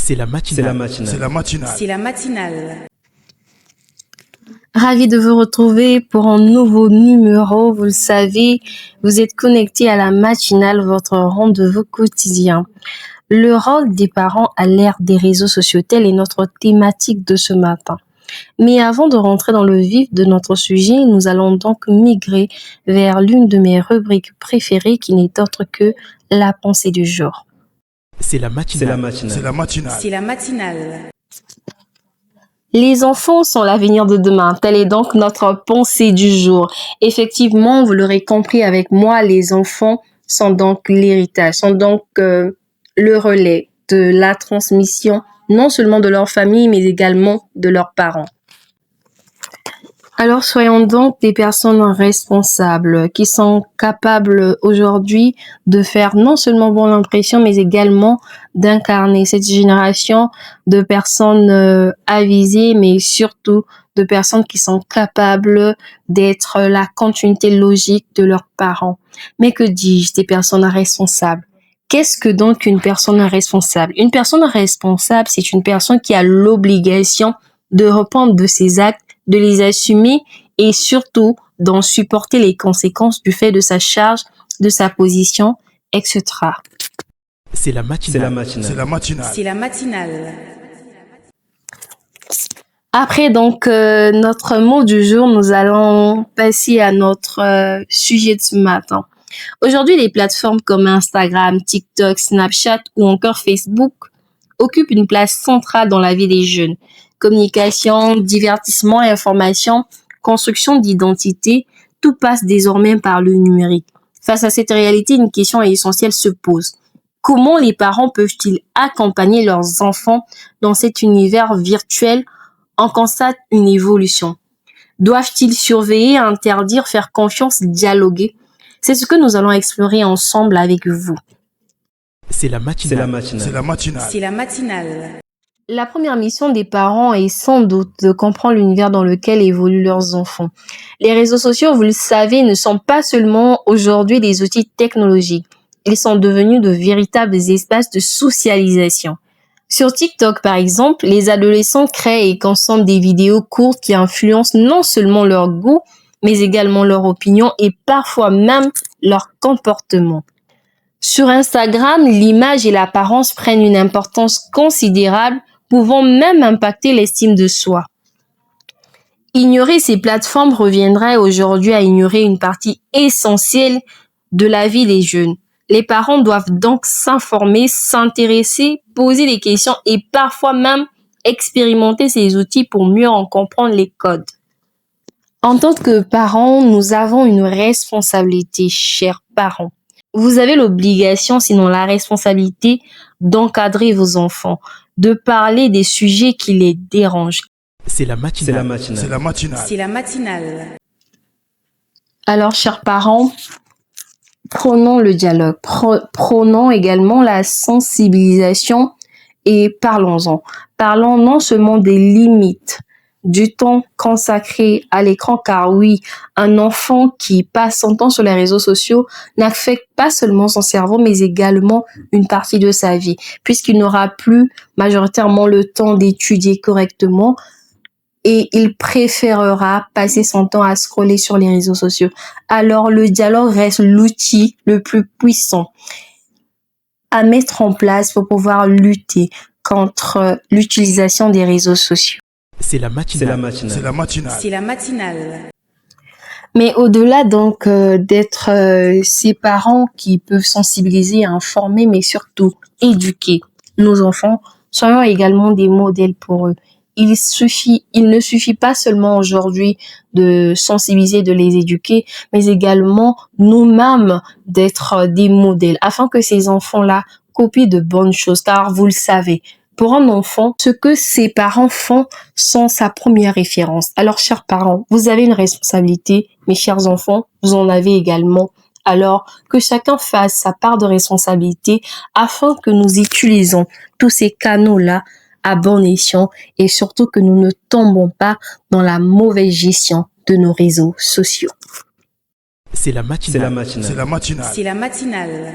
C'est la matinale. C'est la matinale. C'est la matinale. Ravi de vous retrouver pour un nouveau numéro. Vous le savez, vous êtes connectés à la matinale, votre rendez-vous quotidien. Le rôle des parents à l'ère des réseaux sociaux, telle est notre thématique de ce matin. Mais avant de rentrer dans le vif de notre sujet, nous allons donc migrer vers l'une de mes rubriques préférées qui n'est autre que la pensée du jour. C'est la matinale. C'est la matinale. C'est la matinale. Les enfants sont l'avenir de demain. Telle est donc notre pensée du jour. Effectivement, vous l'aurez compris avec moi, les enfants sont donc l'héritage, sont donc le relais de la transmission, non seulement de leur famille, mais également de leurs parents. Alors, soyons donc des personnes responsables qui sont capables aujourd'hui de faire non seulement bonne impression, mais également d'incarner cette génération de personnes avisées, mais surtout de personnes qui sont capables d'être la continuité logique de leurs parents. Mais que dis-je, des personnes responsables? Qu'est-ce que donc une personne responsable? Une personne responsable, c'est une personne qui a l'obligation de répondre de ses actes, de les assumer et surtout d'en supporter les conséquences du fait de sa charge, de sa position, etc. C'est la matinale. C'est la matinale. C'est la matinale. Après donc notre mot du jour, nous allons passer à notre sujet de ce matin. Aujourd'hui, les plateformes comme Instagram, TikTok, Snapchat ou encore Facebook occupent une place centrale dans la vie des jeunes. Communication, divertissement, information, construction d'identité, tout passe désormais par le numérique. Face à cette réalité, une question essentielle se pose. Comment les parents peuvent-ils accompagner leurs enfants dans cet univers virtuel? On constate une évolution. Doivent-ils surveiller, interdire, faire confiance, dialoguer? C'est ce que nous allons explorer ensemble avec vous. C'est la matinale. C'est la matinale. C'est la matinale. La première mission des parents est sans doute de comprendre l'univers dans lequel évoluent leurs enfants. Les réseaux sociaux, vous le savez, ne sont pas seulement aujourd'hui des outils technologiques. Ils sont devenus de véritables espaces de socialisation. Sur TikTok, par exemple, les adolescents créent et consomment des vidéos courtes qui influencent non seulement leur goût, mais également leur opinion et parfois même leur comportement. Sur Instagram, l'image et l'apparence prennent une importance considérable, pouvant même impacter l'estime de soi. Ignorer ces plateformes reviendrait aujourd'hui à ignorer une partie essentielle de la vie des jeunes. Les parents doivent donc s'informer, s'intéresser, poser des questions et parfois même expérimenter ces outils pour mieux en comprendre les codes. En tant que parents, nous avons une responsabilité, chers parents. Vous avez l'obligation, sinon la responsabilité, d'encadrer vos enfants, de parler des sujets qui les dérangent. C'est la matinale. C'est la matinale. C'est la matinale. Alors, chers parents, prenons le dialogue, prenons également la sensibilisation et parlons-en. Parlons non seulement des limites du temps consacré à l'écran, car oui, un enfant qui passe son temps sur les réseaux sociaux n'affecte pas seulement son cerveau, mais également une partie de sa vie, puisqu'il n'aura plus majoritairement le temps d'étudier correctement et il préférera passer son temps à scroller sur les réseaux sociaux. Alors, le dialogue reste l'outil le plus puissant à mettre en place pour pouvoir lutter contre l'utilisation des réseaux sociaux. C'est la matinale. C'est la matinale. C'est la matinale. Mais au-delà donc d'être ces parents qui peuvent sensibiliser, informer, mais surtout éduquer nos enfants, soyons également des modèles pour eux. Il ne suffit pas seulement aujourd'hui de sensibiliser, de les éduquer, mais également nous-mêmes d'être des modèles afin que ces enfants-là copient de bonnes choses. Car vous le savez, pour un enfant, ce que ses parents font sont sa première référence. Alors, chers parents, vous avez une responsabilité, mes chers enfants, vous en avez également. Alors, que chacun fasse sa part de responsabilité afin que nous utilisons tous ces canaux-là à bon escient et surtout que nous ne tombons pas dans la mauvaise gestion de nos réseaux sociaux. C'est la matinale. C'est la matinale. C'est la matinale.